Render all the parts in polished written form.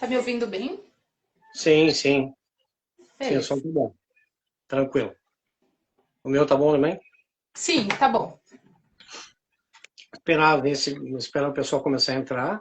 Tá me ouvindo bem? Sim, sim. Sim, o som Beleza. tá bom. Tranquilo. O meu tá bom também? Sim, tá bom. Esperar o pessoal começar a entrar.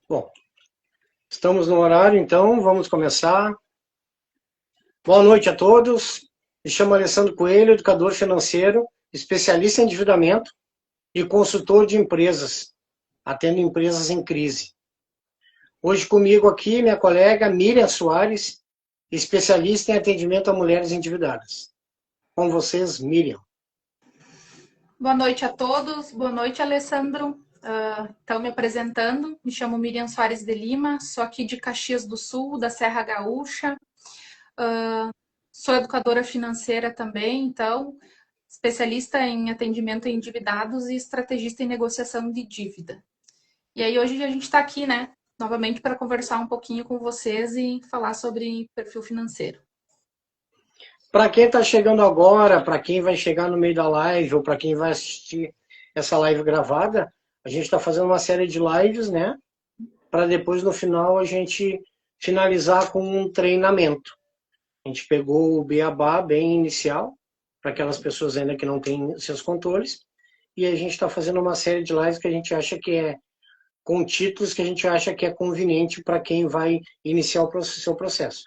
Bom, estamos no horário, então vamos começar. Boa noite a todos. Me chamo Alessandro Coelho, educador financeiro, especialista em endividamento e consultor de empresas, atendo empresas em crise. Hoje comigo aqui minha colega Miriam Soares, especialista em atendimento a mulheres endividadas. Com vocês, Miriam. Boa noite a todos. Boa noite, Alessandro. Então, me apresentando, me chamo Miriam Soares de Lima, sou aqui de Caxias do Sul, da Serra Gaúcha. Sou educadora financeira também, então, especialista em atendimento a endividados e estrategista em negociação de dívida. E aí, hoje a gente está aqui, né, novamente para conversar um pouquinho com vocês e falar sobre perfil financeiro. Para quem está chegando agora, para quem vai chegar no meio da live ou para quem vai assistir essa live gravada, a gente está fazendo uma série de lives, né? Para depois no final a gente finalizar com um treinamento. A gente pegou o beabá bem inicial, para aquelas pessoas ainda que não têm seus controles, e a gente está fazendo uma série de lives que a gente acha que é com títulos que a gente acha que é conveniente para quem vai iniciar o seu processo.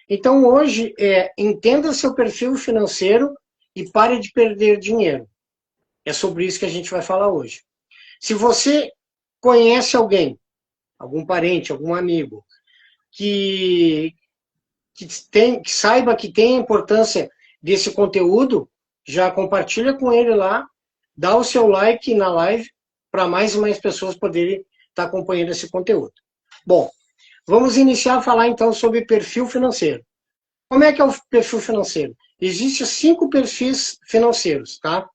Então, hoje, entenda seu perfil financeiro e pare de perder dinheiro. É sobre isso que a gente vai falar hoje. Se você conhece alguém, algum parente, algum amigo, que, que saiba que tem a importância desse conteúdo, já compartilha com ele lá, dá o seu like na live, para mais e mais pessoas poderem estar acompanhando esse conteúdo. Bom, vamos iniciar a falar então sobre perfil financeiro. Como é que é o perfil financeiro? Existem 5 perfis financeiros, tá?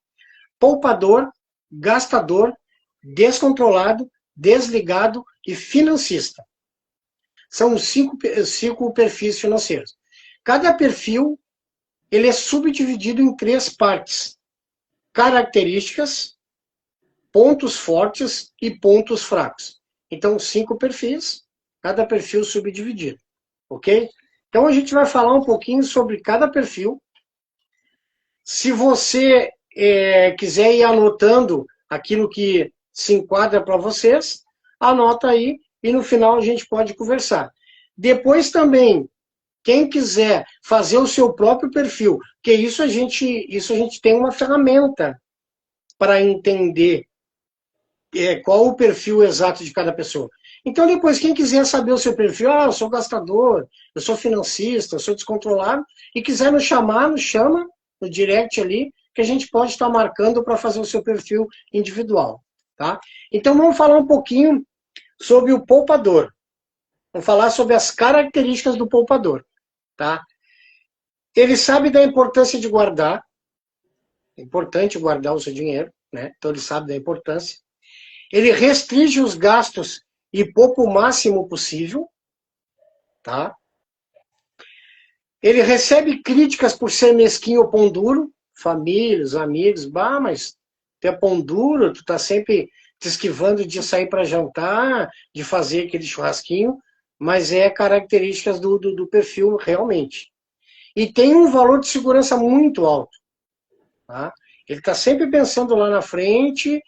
Poupador, gastador, descontrolado, desligado e financista. São os cinco perfis financeiros. Cada perfil ele é subdividido em 3 partes: características, pontos fortes e pontos fracos. Então, 5 perfis, cada perfil subdividido, ok? Então, a gente vai falar um pouquinho sobre cada perfil. Se você quiser ir anotando aquilo que se enquadra para vocês, anota aí e no final a gente pode conversar. Depois também, quem quiser fazer o seu próprio perfil, porque isso a gente tem uma ferramenta para entender qual o perfil exato de cada pessoa. Então, depois, quem quiser saber o seu perfil, eu sou gastador, eu sou financista, eu sou descontrolado, e quiser nos chamar, nos chama no direct ali, que a gente pode estar marcando para fazer o seu perfil individual. Tá? Então, vamos falar um pouquinho sobre o poupador. Vamos falar sobre as características do poupador. Tá? Ele sabe da importância de guardar, é importante guardar o seu dinheiro, né? Então ele sabe da importância. Ele restringe os gastos e poupa o máximo possível, tá? Ele recebe críticas por ser mesquinho ou pão duro, famílias, amigos, bah, mas tu é pão duro, tu tá sempre te esquivando de sair para jantar, de fazer aquele churrasquinho, mas é características do perfil realmente. E tem um valor de segurança muito alto, tá? Ele está sempre pensando lá na frente,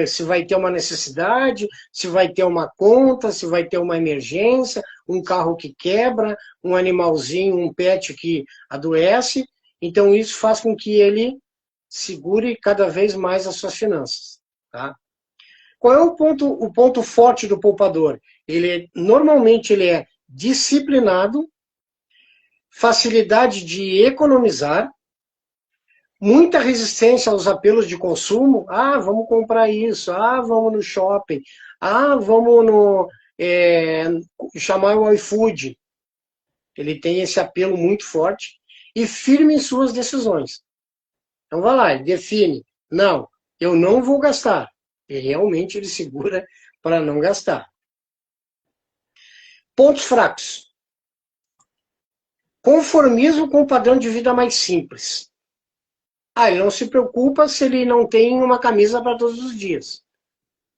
se vai ter uma necessidade, se vai ter uma conta, se vai ter uma emergência, um carro que quebra, um animalzinho, um pet que adoece. Então, isso faz com que ele segure cada vez mais as suas finanças. Tá? Qual é o ponto forte do poupador? Normalmente ele é disciplinado, facilidade de economizar, muita resistência aos apelos de consumo. Ah, vamos comprar isso. Ah, vamos no shopping. Ah, vamos chamar o iFood. Ele tem esse apelo muito forte e firme em suas decisões. Então vai lá, ele define. Não, eu não vou gastar. E realmente ele segura para não gastar. Pontos fracos. Conformismo com um padrão de vida mais simples. Ele não se preocupa se ele não tem uma camisa para todos os dias.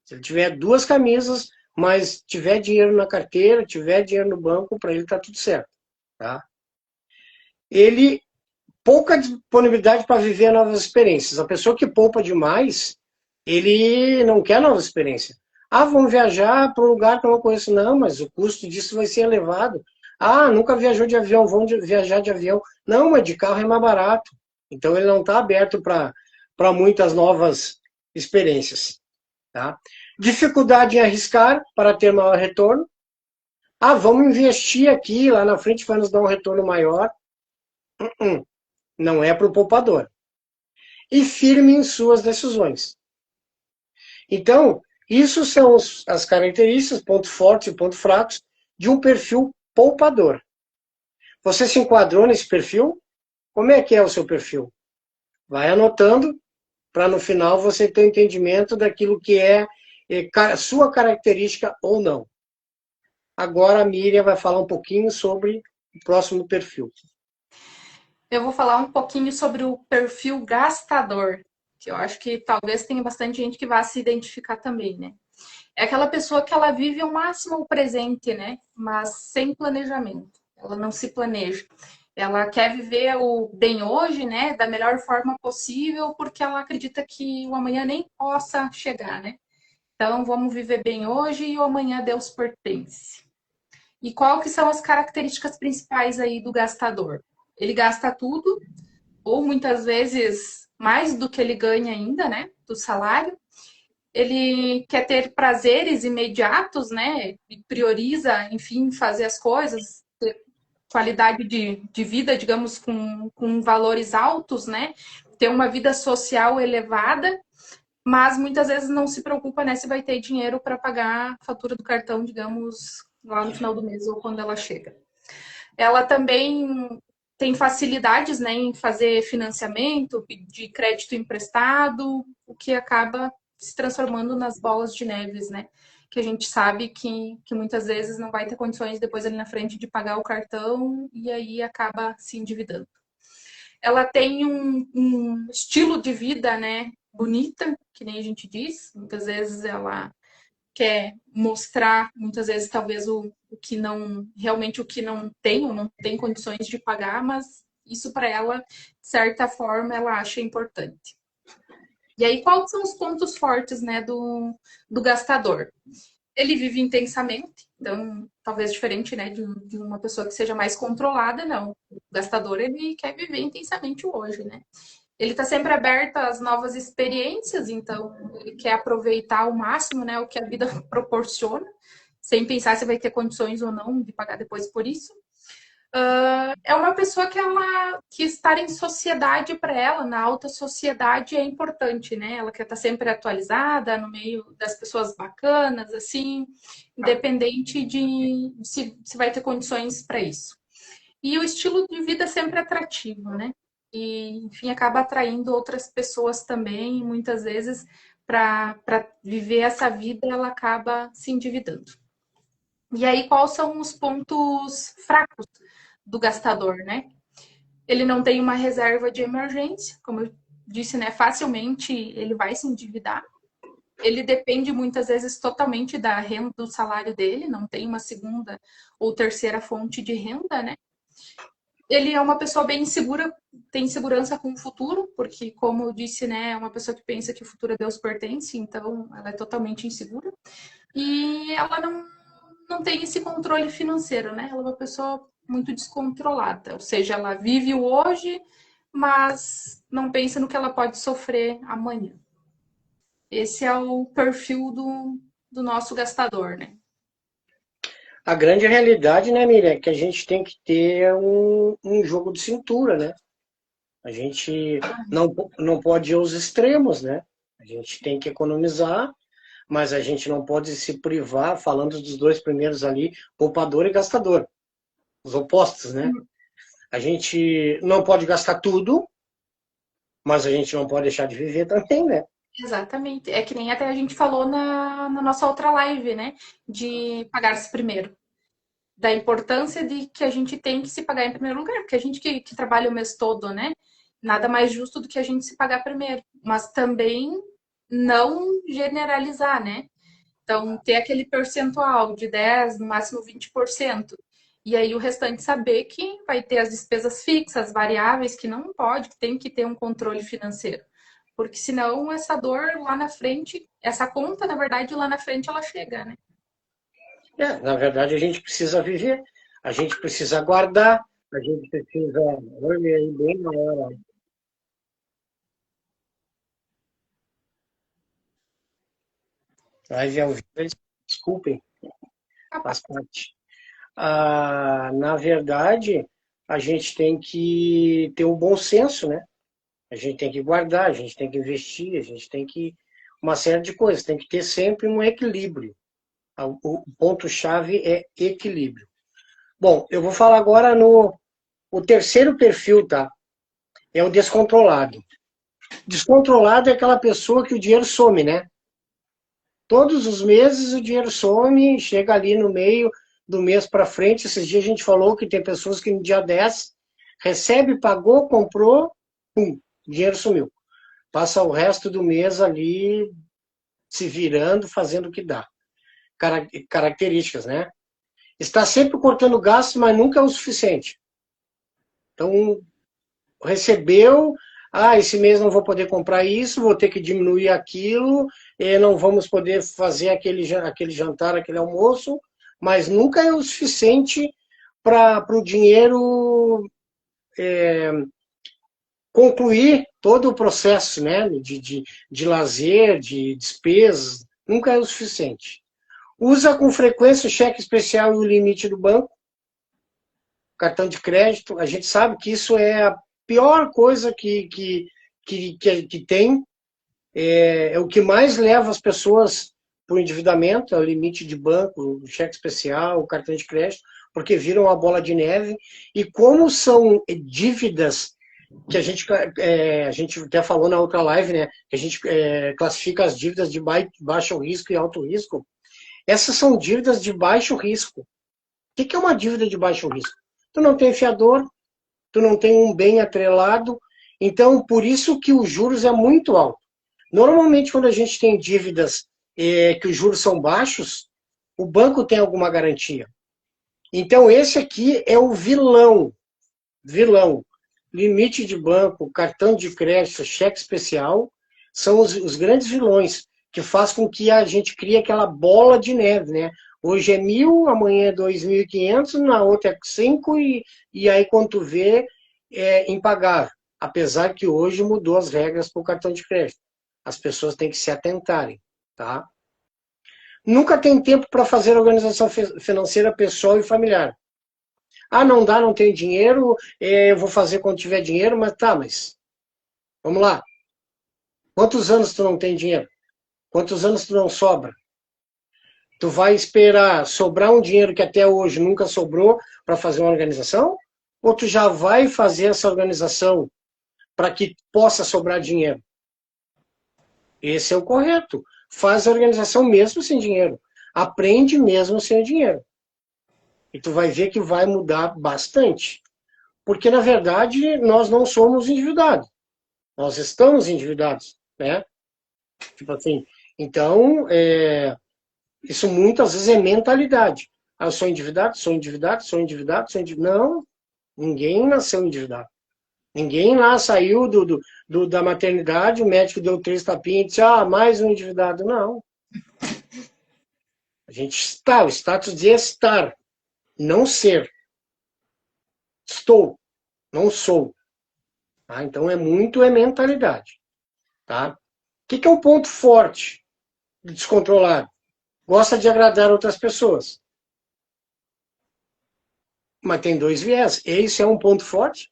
Se ele tiver 2 camisas, mas tiver dinheiro na carteira, tiver dinheiro no banco, para ele está tudo certo. Tá? Ele, pouca disponibilidade para viver novas experiências. A pessoa que poupa demais, ele não quer novas experiências. Vamos viajar para um lugar que eu não conheço. Não, mas o custo disso vai ser elevado. Nunca viajou de avião, vamos viajar de avião. Não, mas de carro é mais barato. Então ele não está aberto para muitas novas experiências. Tá? Dificuldade em arriscar para ter maior retorno. Vamos investir aqui, lá na frente vai nos dar um retorno maior. Não é para o poupador. E firme em suas decisões. Então, isso são as características, pontos fortes e pontos fracos, de um perfil poupador. Você se enquadrou nesse perfil? Como é que é o seu perfil? Vai anotando, para no final você ter entendimento daquilo que é sua característica ou não. Agora a Miriam vai falar um pouquinho sobre o próximo perfil. Eu vou falar um pouquinho sobre o perfil gastador, que eu acho que talvez tenha bastante gente que vá se identificar também, né? É aquela pessoa que ela vive ao máximo o presente, né? Mas sem planejamento. Ela não se planeja. Ela quer viver o bem hoje, né? Da melhor forma possível, porque ela acredita que o amanhã nem possa chegar, né? Então, vamos viver bem hoje e o amanhã Deus pertence. E qual que são as características principais aí do gastador? Ele gasta tudo, ou muitas vezes mais do que ele ganha ainda, né? Do salário. Ele quer ter prazeres imediatos, né? E prioriza, enfim, fazer as coisas, ter qualidade de vida, digamos, com valores altos, né? Ter uma vida social elevada, mas muitas vezes não se preocupa, né, se vai ter dinheiro para pagar a fatura do cartão, digamos, lá no final do mês ou quando ela chega. Ela também tem facilidades, né, em fazer financiamento, pedir crédito emprestado, o que acaba se transformando nas bolas de neves, né? Que a gente sabe que muitas vezes não vai ter condições depois ali na frente de pagar o cartão e aí acaba se endividando. Ela tem um estilo de vida, né, bonita, que nem a gente diz. Muitas vezes ela quer mostrar, muitas vezes talvez o que não, realmente o que não tem ou não tem condições de pagar, mas isso para ela, de certa forma, ela acha importante. E aí, quais são os pontos fortes, né, do gastador? Ele vive intensamente, então, talvez diferente, né, de uma pessoa que seja mais controlada, não. O gastador, ele quer viver intensamente o hoje, né? Ele está sempre aberto às novas experiências, então ele quer aproveitar ao máximo, né, o que a vida proporciona, sem pensar se vai ter condições ou não de pagar depois por isso. É uma pessoa que estar em sociedade para ela, na alta sociedade, é importante, né? Ela quer estar sempre atualizada, no meio das pessoas bacanas, assim, independente de se vai ter condições para isso. E o estilo de vida é sempre atrativo, né? E, enfim, acaba atraindo outras pessoas também, e muitas vezes, para viver essa vida, ela acaba se endividando. E aí, quais são os pontos fracos do gastador, né? Ele não tem uma reserva de emergência, como eu disse, né? Facilmente ele vai se endividar. Ele depende muitas vezes totalmente da renda do salário dele, não tem uma segunda ou terceira fonte de renda, né? Ele é uma pessoa bem insegura, tem insegurança com o futuro, porque, como eu disse, né, é uma pessoa que pensa que o futuro a Deus pertence, então ela é totalmente insegura. E ela não tem esse controle financeiro, né? Ela é uma pessoa muito descontrolada, ou seja, ela vive o hoje, mas não pensa no que ela pode sofrer amanhã. Esse é o perfil do nosso gastador, né? A grande realidade, né, Miriam, é que a gente tem que ter um jogo de cintura, né? A gente não pode ir aos extremos, né? A gente tem que economizar, mas a gente não pode se privar, falando dos dois primeiros ali, poupador e gastador, os opostos, né? A gente não pode gastar tudo, mas a gente não pode deixar de viver também, né? Exatamente. É que nem até a gente falou na nossa outra live, né? De pagar-se primeiro. Da importância de que a gente tem que se pagar em primeiro lugar, porque a gente que trabalha o mês todo, né? Nada mais justo do que a gente se pagar primeiro. Mas também não generalizar, né? Então, ter aquele percentual de 10, no máximo 20%. E aí o restante saber que vai ter as despesas fixas, variáveis, que não pode, que tem que ter um controle financeiro. Porque senão essa dor lá na frente, essa conta, na verdade, lá na frente ela chega, né? Na verdade, a gente precisa viver, a gente precisa guardar, a gente precisa. Olha aí, bem na hora. Live ao vivo, desculpem, faz parte. Na verdade, a gente tem que ter um bom senso, né? A gente tem que guardar, a gente tem que investir, a gente tem que. Uma série de coisas, tem que ter sempre um equilíbrio. O ponto-chave é equilíbrio. Bom, eu vou falar agora no o terceiro perfil, tá? É o descontrolado. Descontrolado é aquela pessoa que o dinheiro some, né? Todos os meses o dinheiro some, chega ali no meio do mês para frente. Esses dias a gente falou que tem pessoas que no dia 10 recebe, pagou, comprou, pum, o dinheiro sumiu. Passa o resto do mês ali se virando, fazendo o que dá. Características, né? Está sempre cortando gastos, mas nunca é o suficiente. Então, recebeu, esse mês não vou poder comprar isso, vou ter que diminuir aquilo, não vamos poder fazer aquele jantar, aquele almoço, mas nunca é o suficiente para o dinheiro concluir todo o processo, né, de lazer, de despesas, nunca é o suficiente. Usa com frequência o cheque especial e o limite do banco, cartão de crédito, a gente sabe que isso é a pior coisa que tem, é o que mais leva as pessoas para o endividamento, é o limite de banco, o cheque especial, o cartão de crédito, porque viram uma bola de neve. E como são dívidas que a gente até falou na outra live, né, que a gente classifica as dívidas de baixo risco e alto risco, essas são dívidas de baixo risco. O que é uma dívida de baixo risco? Tu não tem fiador, tu não tem um bem atrelado, então por isso que os juros é muito alto. Normalmente quando a gente tem dívidas que os juros são baixos, o banco tem alguma garantia. Então esse aqui é o vilão. Limite de banco, cartão de crédito, cheque especial, são os grandes vilões que faz com que a gente crie aquela bola de neve, né? Hoje é 1.000, amanhã é 2.500, na outra é 5 e aí quando tu vê é impagável. Apesar que hoje mudou as regras para o cartão de crédito. As pessoas têm que se atentarem, tá? Nunca tem tempo para fazer organização financeira pessoal e familiar. Não dá, não tenho dinheiro, eu vou fazer quando tiver dinheiro, mas vamos lá. Quantos anos tu não tem dinheiro? Quantos anos tu não sobra? Tu vai esperar sobrar um dinheiro que até hoje nunca sobrou para fazer uma organização? Ou tu já vai fazer essa organização para que possa sobrar dinheiro? Esse é o correto. Faz a organização mesmo sem dinheiro. Aprende mesmo sem o dinheiro. E tu vai ver que vai mudar bastante. Porque, na verdade, nós não somos endividados. Nós estamos endividados, né? Tipo assim, então, isso muitas vezes é mentalidade. Eu sou endividado, sou endividado, sou endividado, sou endividado. Não, ninguém nasceu endividado. Ninguém lá saiu da maternidade, o médico deu 3 tapinhas e disse, mais um endividado. Não. A gente está, o status de estar, não ser. Estou, não sou. Tá? Então é mentalidade. Tá? O que é um ponto forte do descontrolado? Gosta de agradar outras pessoas. Mas tem 2 viés. Esse é um ponto forte?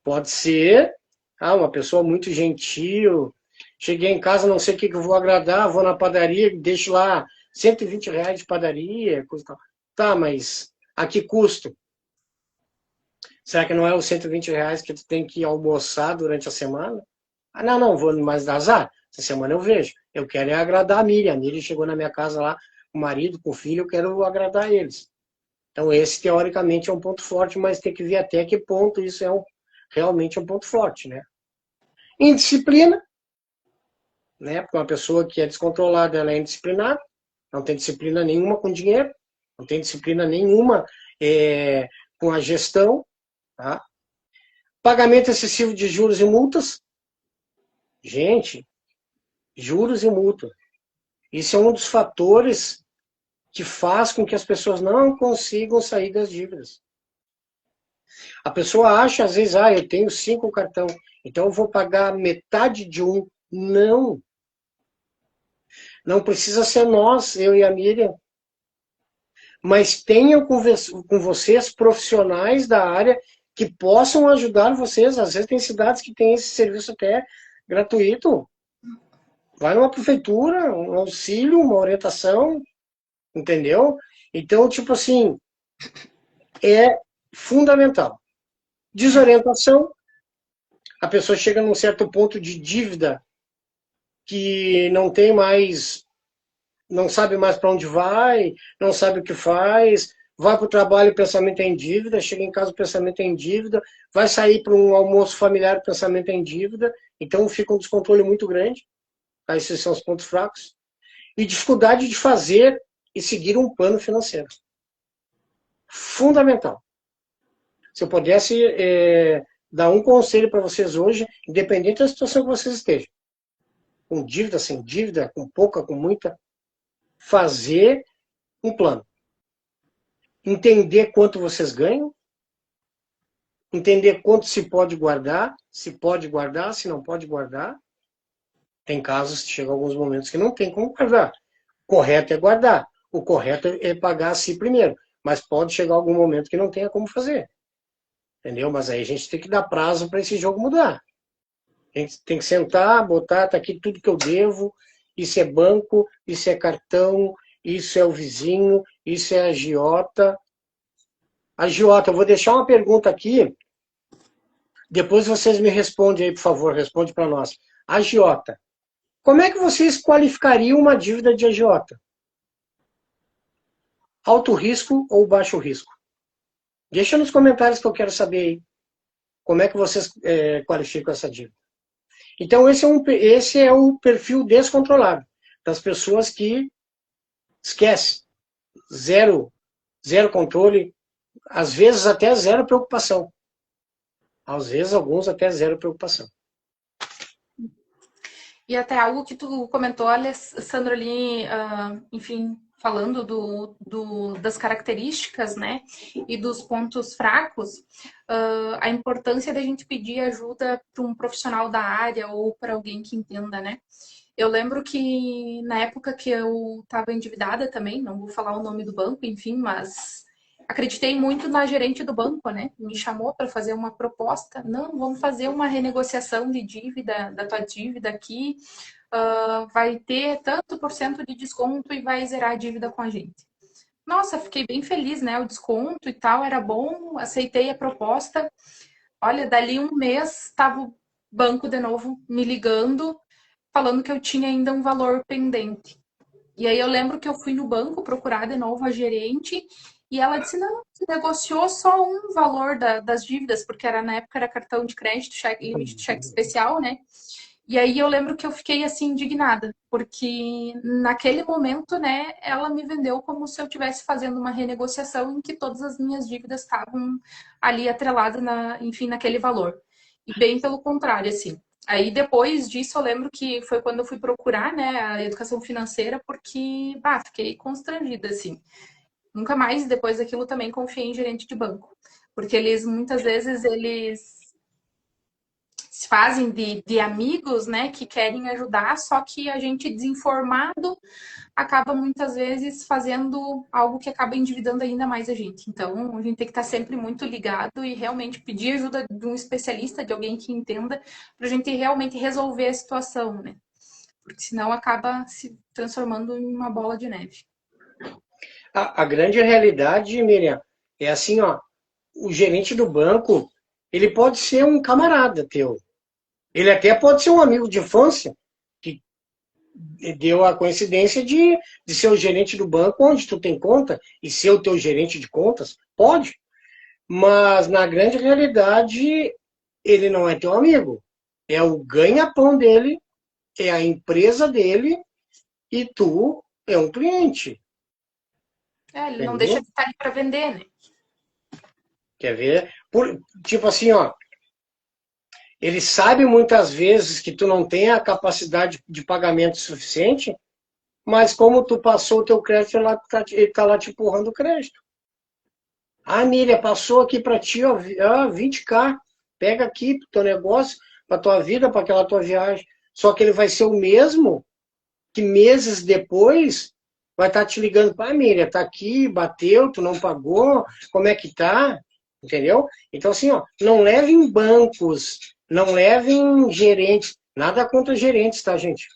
Pode ser uma pessoa muito gentil, Cheguei em casa, não sei o que eu vou agradar, vou na padaria, deixo lá R$ 120 de padaria, coisa e tal. Tá, mas a que custo? Será que não é os R$ 120 que tu tem que almoçar durante a semana? Ah, não, não, vou mais dar azar. Essa semana eu vejo. Eu quero é agradar a Miriam. A Miriam chegou na minha casa lá, com o marido, com o filho, eu quero agradar eles. Então, esse, teoricamente, é um ponto forte, mas tem que ver até que ponto isso é realmente um ponto forte, né? Indisciplina, né? Porque uma pessoa que é descontrolada, ela é indisciplinada, não tem disciplina nenhuma com dinheiro, não tem disciplina nenhuma com a gestão, tá? Pagamento excessivo de juros e multas. Gente, juros e multa. Isso é um dos fatores que faz com que as pessoas não consigam sair das dívidas. A pessoa acha, às vezes, eu tenho 5 cartão, então eu vou pagar metade de um. Não. Não precisa ser nós, eu e a Miriam. Mas tenham com vocês profissionais da área que possam ajudar vocês. Às vezes tem cidades que têm esse serviço até gratuito. Vai numa prefeitura, um auxílio, uma orientação, entendeu? Então, tipo assim, é fundamental. Desorientação, a pessoa chega num certo ponto de dívida que não tem mais, não sabe mais para onde vai, não sabe o que faz, vai para o trabalho, o pensamento é em dívida, chega em casa, o pensamento é em dívida, vai sair para um almoço familiar, o pensamento é em dívida, então fica um descontrole muito grande. Esses são os pontos fracos. E dificuldade de fazer e seguir um plano financeiro. Fundamental. Se eu pudesse dar um conselho para vocês hoje, independente da situação que vocês estejam, com dívida, sem dívida, com pouca, com muita, fazer um plano. Entender quanto vocês ganham, entender quanto se pode guardar, se não pode guardar. Tem casos que chegam alguns momentos que não tem como guardar. O correto é guardar. O correto é pagar a si primeiro. Mas pode chegar algum momento que não tenha como fazer. Entendeu? Mas aí a gente tem que dar prazo para esse jogo mudar. A gente tem que sentar, botar, tá aqui tudo que eu devo, isso é banco, isso é cartão, isso é o vizinho, isso é a agiota. Agiota, eu vou deixar uma pergunta aqui, depois vocês me respondem aí, por favor, responde para nós. Agiota, como é que vocês qualificariam uma dívida de agiota? Alto risco ou baixo risco? Deixa nos comentários que eu quero saber aí. Como é que vocês qualificam essa dívida? Então, esse é o perfil descontrolado das pessoas que esquecem. Zero controle, às vezes até zero preocupação. Às vezes, alguns até zero preocupação. E até algo que tu comentou, Alessandro, ali, enfim, falando das características, né, e dos pontos fracos, a importância da gente pedir ajuda para um profissional da área ou para alguém que entenda, né? Eu lembro que na época que eu estava endividada também, não vou falar o nome do banco, enfim, mas acreditei muito na gerente do banco, né? Me chamou para fazer uma proposta. Não, vamos fazer uma renegociação de dívida, da tua dívida aqui. Vai ter tanto por cento de desconto e vai zerar a dívida com a gente. Nossa, fiquei bem feliz, né? O desconto e tal era bom, aceitei a proposta. Olha, dali um mês estava o banco de novo me ligando, falando que eu tinha ainda um valor pendente. E aí eu lembro que eu fui no banco procurar de novo a gerente e ela disse, não, você negociou só um valor das dívidas, porque na época era cartão de crédito, limite de cheque especial, né? E aí eu lembro que eu fiquei assim indignada, porque naquele momento, né, ela me vendeu como se eu estivesse fazendo uma renegociação em que todas as minhas dívidas estavam ali atreladas, enfim, naquele valor. E bem pelo contrário, assim. Aí depois disso eu lembro que foi quando eu fui procurar, né, a educação financeira, porque, fiquei constrangida, assim. Nunca mais, depois daquilo, também confiei em gerente de banco. Porque muitas vezes, eles se fazem de amigos, né, que querem ajudar, só que a gente desinformado acaba muitas vezes fazendo algo que acaba endividando ainda mais a gente. Então, a gente tem que estar sempre muito ligado e realmente pedir ajuda de um especialista, de alguém que entenda, para a gente realmente resolver a situação, né? porque senão acaba se transformando em uma bola de neve. A grande realidade, Miriam, é assim, ó, o gerente do banco, ele pode ser um camarada teu. Ele até pode ser um amigo de infância, que deu a coincidência de ser o gerente do banco onde tu tem conta e ser o teu gerente de contas. Pode. Mas, na grande realidade, ele não é teu amigo. É o ganha-pão dele, é a empresa dele e tu é um cliente. Ele não deixa Entendeu? de estar ali para vender, né? Quer ver? Tipo assim, ó, ele sabe muitas vezes que tu não tem a capacidade de pagamento suficiente, mas como tu passou o teu crédito, ele tá lá te empurrando o crédito. Ah, Miriam, passou aqui para ti, ó, 20k. Pega aqui pro teu negócio, para tua vida, para aquela tua viagem. Só que ele vai ser o mesmo que meses depois vai estar te ligando. Ah, Miriam, tá aqui, bateu, tu não pagou, como é que tá? Entendeu? Então, assim, ó, não levem bancos, não levem gerentes, nada contra gerentes, tá, gente?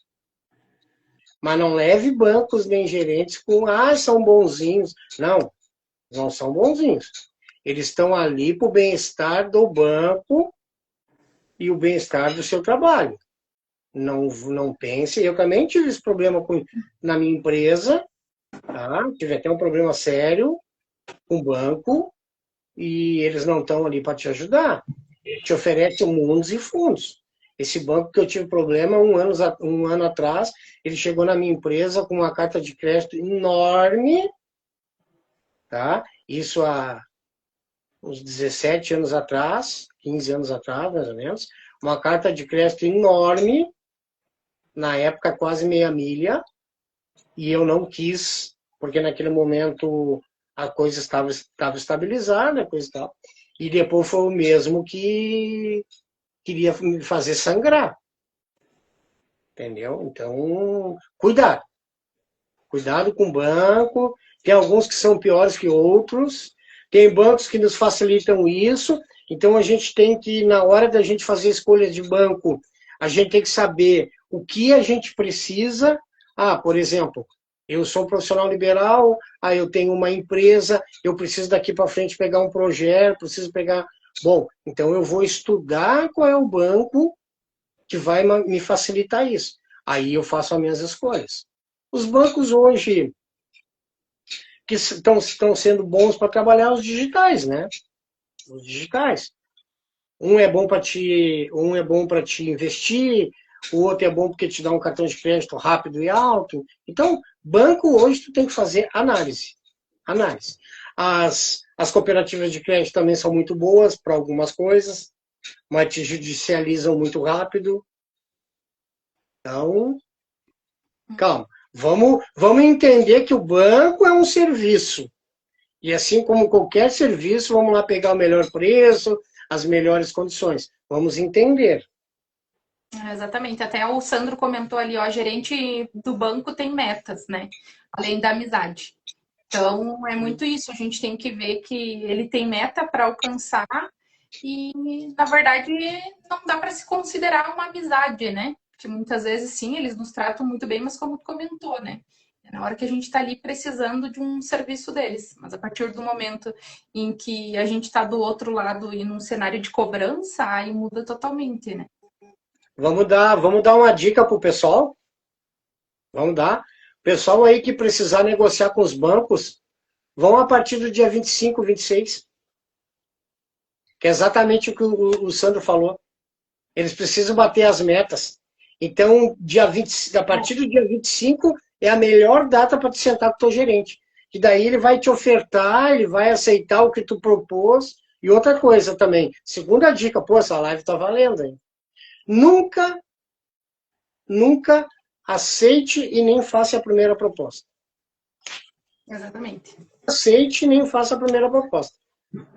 Mas não leve bancos nem gerentes com, são bonzinhos. Não, não são bonzinhos. Eles estão ali para o bem-estar do banco e o bem-estar do seu trabalho. Não pense, eu também tive esse problema na minha empresa, tá? Tive até um problema sério com o banco e eles não estão ali para te ajudar. Te oferecem mundos e fundos. Esse banco que eu tive problema um ano atrás, ele chegou na minha empresa com uma carta de crédito enorme, tá? Isso há uns 17 anos atrás, 15 anos atrás, mais ou menos, uma carta de crédito enorme, na época quase meia milha, e eu não quis, porque naquele momento a coisa estava estabilizada, coisa e tal, e depois foi o mesmo que queria me fazer sangrar. Entendeu? Então, cuidado. Cuidado com o banco. Tem alguns que são piores que outros. Tem bancos que nos facilitam isso. Então, a gente tem que, na hora da gente fazer escolha de banco, a gente tem que saber o que a gente precisa. Por exemplo, eu sou um profissional liberal, eu tenho uma empresa, eu preciso daqui para frente pegar um projeto, preciso pegar... Bom, então eu vou estudar qual é o banco que vai me facilitar isso. Aí eu faço as minhas escolhas. Os bancos hoje que estão sendo bons para trabalhar os digitais, né? Os digitais. Um é bom para te investir, o outro é bom porque te dá um cartão de crédito rápido e alto. Então, banco hoje tu tem que fazer análise. Análise. As cooperativas de crédito também são muito boas para algumas coisas, mas te judicializam muito rápido. Então, calma. Vamos entender que o banco é um serviço. E assim como qualquer serviço, vamos lá pegar o melhor preço, as melhores condições. Vamos entender. Exatamente. Até o Sandro comentou ali, ó, gerente do banco tem metas, né? Além da amizade. Então, é muito isso. A gente tem que ver que ele tem meta para alcançar e, na verdade, não dá para se considerar uma amizade, né? Porque muitas vezes, sim, eles nos tratam muito bem, mas como tu comentou, né? É na hora que a gente está ali precisando de um serviço deles. Mas a partir do momento em que a gente está do outro lado e num cenário de cobrança, aí muda totalmente, né? Vamos dar uma dica para o pessoal? Vamos dar. Pessoal aí que precisar negociar com os bancos, vão a partir do dia 25, 26. Que é exatamente o que o Sandro falou. Eles precisam bater as metas. Então, a partir do dia 25 é a melhor data para te sentar com o teu gerente. Que daí ele vai te ofertar, ele vai aceitar o que tu propôs. E outra coisa também, segunda dica, essa live tá valendo, hein? Nunca aceite e nem faça a primeira proposta. Exatamente. Aceite e nem faça a primeira proposta.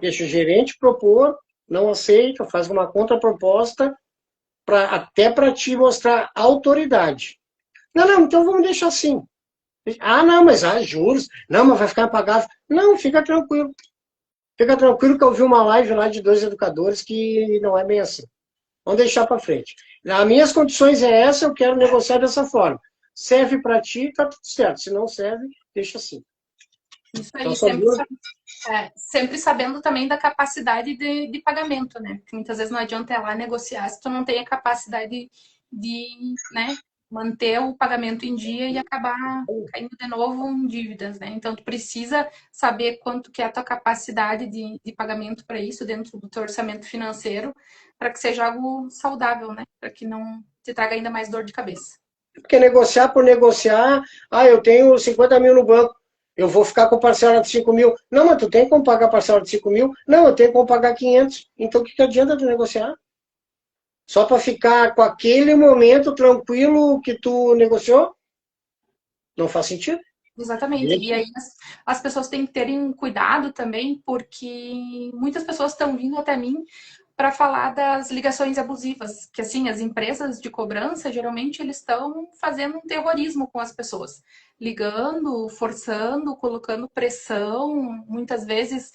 Deixa o gerente propor, não aceita, faz uma contraproposta, até para te mostrar autoridade. Não, então vamos deixar assim. Não, mas juros. Não, mas vai ficar impagável. Não, fica tranquilo. Fica tranquilo que eu vi uma live lá de 2 educadores que não é bem assim. Vamos deixar para frente. As minhas condições é essa, eu quero negociar dessa forma. Serve para ti, tá tudo certo. Se não serve, deixa assim. Isso Então aí, são duas. sempre sabendo também da capacidade de pagamento, né? Porque muitas vezes não adianta ir lá negociar se tu não tem a capacidade de, né, manter o pagamento em dia e acabar caindo de novo em dívidas, né? Então, tu precisa saber quanto que é a tua capacidade de pagamento para isso dentro do teu orçamento financeiro, para que seja algo saudável, né? Para que não te traga ainda mais dor de cabeça. Porque negociar por negociar, eu tenho 50 mil no banco, eu vou ficar com parcela de 5 mil. Não, mas tu tem como pagar parcela de 5 mil? Não, eu tenho como pagar 500. Então o que adianta tu negociar? Só para ficar com aquele momento tranquilo que tu negociou? Não faz sentido. Exatamente. E aí as pessoas têm que terem cuidado também, porque muitas pessoas estão vindo até mim para falar das ligações abusivas, que assim, as empresas de cobrança, geralmente eles estão fazendo um terrorismo com as pessoas, ligando, forçando, colocando pressão, muitas vezes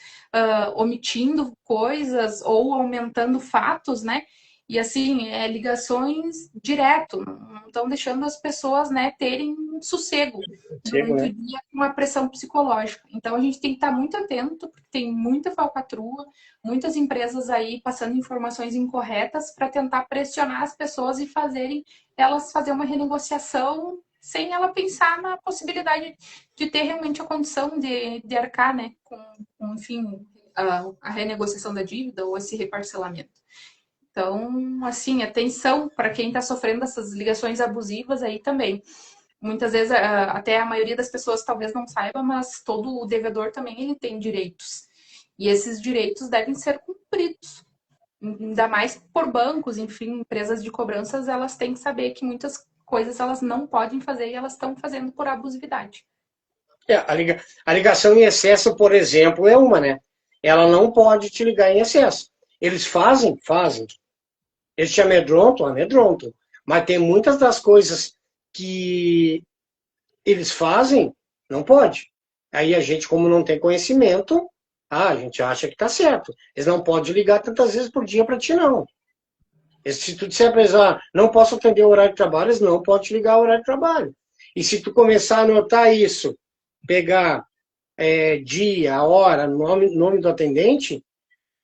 omitindo coisas ou aumentando fatos, né? E assim, ligações direto, não estão deixando as pessoas, né, terem sossego Chego, durante o né? dia com uma pressão psicológica. Então a gente tem que estar muito atento, porque tem muita falcatrua, muitas empresas aí passando informações incorretas para tentar pressionar as pessoas e fazerem elas fazer uma renegociação sem ela pensar na possibilidade de ter realmente a condição de arcar, né, enfim, a renegociação da dívida ou esse reparcelamento. Então, assim, atenção para quem está sofrendo essas ligações abusivas aí também. Muitas vezes, até a maioria das pessoas talvez não saiba, mas todo o devedor também ele tem direitos. E esses direitos devem ser cumpridos. Ainda mais por bancos, enfim, empresas de cobranças, elas têm que saber que muitas coisas elas não podem fazer e elas estão fazendo por abusividade. A ligação em excesso, por exemplo, é uma, né? Ela não pode te ligar em excesso. Eles fazem? Fazem. Eles te amedrontam? Amedrontam. Mas tem muitas das coisas que eles fazem, não pode. Aí a gente, como não tem conhecimento, a gente acha que está certo. Eles não podem ligar tantas vezes por dia para ti, não. Se tu disser para eles, não posso atender o horário de trabalho, eles não podem te ligar o horário de trabalho. E se tu começar a anotar isso, pegar dia, hora, nome do atendente,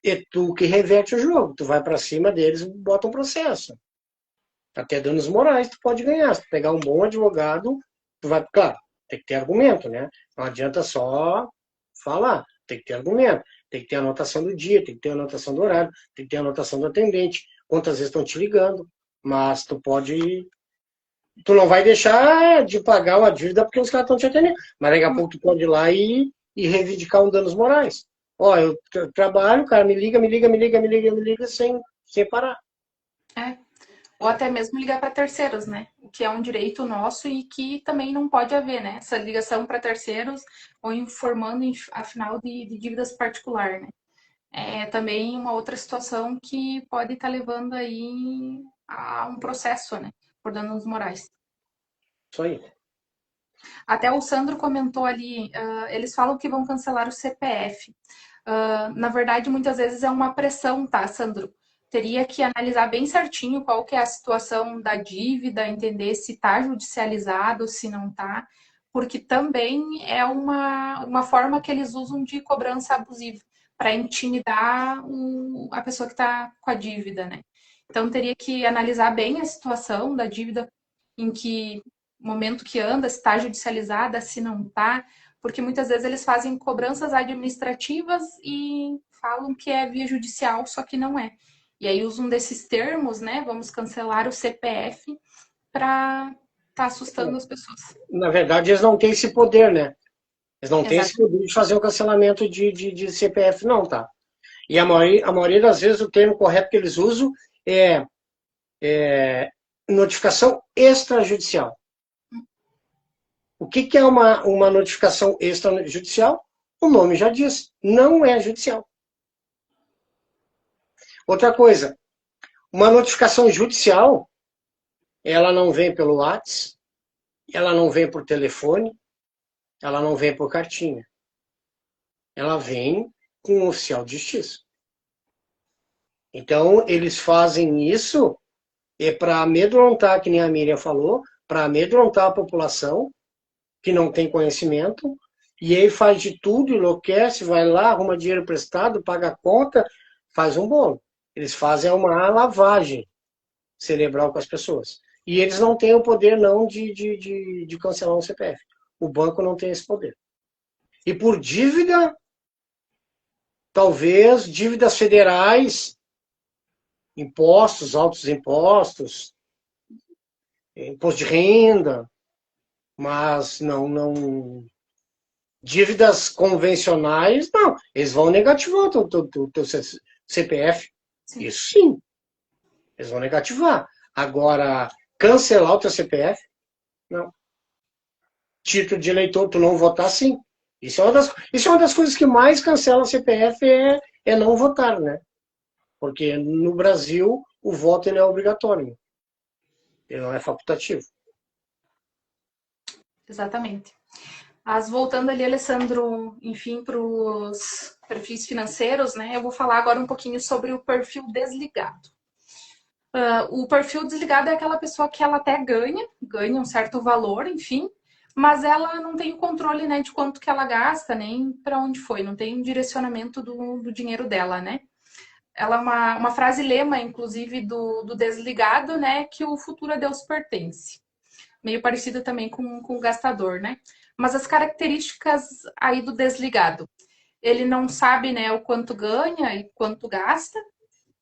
é tu que reverte o jogo. Tu vai para cima deles e bota um processo. Até danos morais tu pode ganhar. Se tu pegar um bom advogado, tu vai, claro, tem que ter argumento, né? Não adianta só falar, tem que ter argumento. Tem que ter anotação do dia, tem que ter anotação do horário, tem que ter anotação do atendente, quantas vezes estão te ligando, mas tu não vai deixar de pagar uma dívida porque os caras estão te atendendo, mas daqui a pouco tu pode ir lá e reivindicar um danos morais. Ó, eu trabalho, o cara me liga sem parar. É. Ou até mesmo ligar para terceiros, né? O que é um direito nosso e que também não pode haver, né? Essa ligação para terceiros ou informando, afinal, de dívidas particular, né? É também uma outra situação que pode estar levando aí a um processo, né? Por danos morais. Isso aí. Até o Sandro comentou ali, eles falam que vão cancelar o CPF. Na verdade, muitas vezes é uma pressão, tá, Sandro? Teria que analisar bem certinho qual que é a situação da dívida, entender se está judicializado, se não está, porque também é uma forma que eles usam de cobrança abusiva para intimidar a pessoa que está com a dívida, né? Então teria que analisar bem a situação da dívida, em que momento que anda, se está judicializada, se não está, porque muitas vezes eles fazem cobranças administrativas e falam que é via judicial, só que não é. E aí usam desses termos, né? Vamos cancelar o CPF para estar assustando as pessoas. Na verdade, eles não têm esse poder, né? Eles não têm esse Exato. poder de fazer o cancelamento de CPF, não, tá? E a maioria das vezes o termo correto que eles usam é notificação extrajudicial. O que é uma notificação extrajudicial? O nome já diz, não é judicial. Outra coisa, uma notificação judicial, ela não vem pelo WhatsApp, ela não vem por telefone, ela não vem por cartinha. Ela vem com um oficial de justiça. Então, eles fazem isso é para amedrontar, que nem a Miriam falou, para amedrontar a população que não tem conhecimento, e aí faz de tudo, enlouquece, vai lá, arruma dinheiro emprestado, paga a conta, faz um bolo. Eles fazem uma lavagem cerebral com as pessoas. E eles não têm o poder não de cancelar um CPF. O banco não tem esse poder. E por dívida, talvez dívidas federais, impostos, altos impostos, imposto de renda, mas não dívidas convencionais, não. Eles vão negativar o teu CPF. Sim. Isso sim, eles vão negativar. Agora, cancelar o teu CPF, não. Título de eleitor, tu não votar, sim. Isso é uma das coisas que mais cancela CPF, é não votar, né? Porque no Brasil o voto ele é obrigatório, ele não é facultativo. Exatamente. Mas voltando ali, Alessandro, enfim, para os perfis financeiros, né? Eu vou falar agora um pouquinho sobre o perfil desligado. O perfil desligado é aquela pessoa que ela até ganha um certo valor, enfim, mas ela não tem o controle, né, de quanto que ela gasta, nem para onde foi, não tem um direcionamento do dinheiro dela, né? Ela é uma frase lema, inclusive, do desligado, né, que o futuro a Deus pertence. Meio parecido também com o gastador, né? Mas as características aí do desligado. Ele não sabe, né, o quanto ganha e quanto gasta.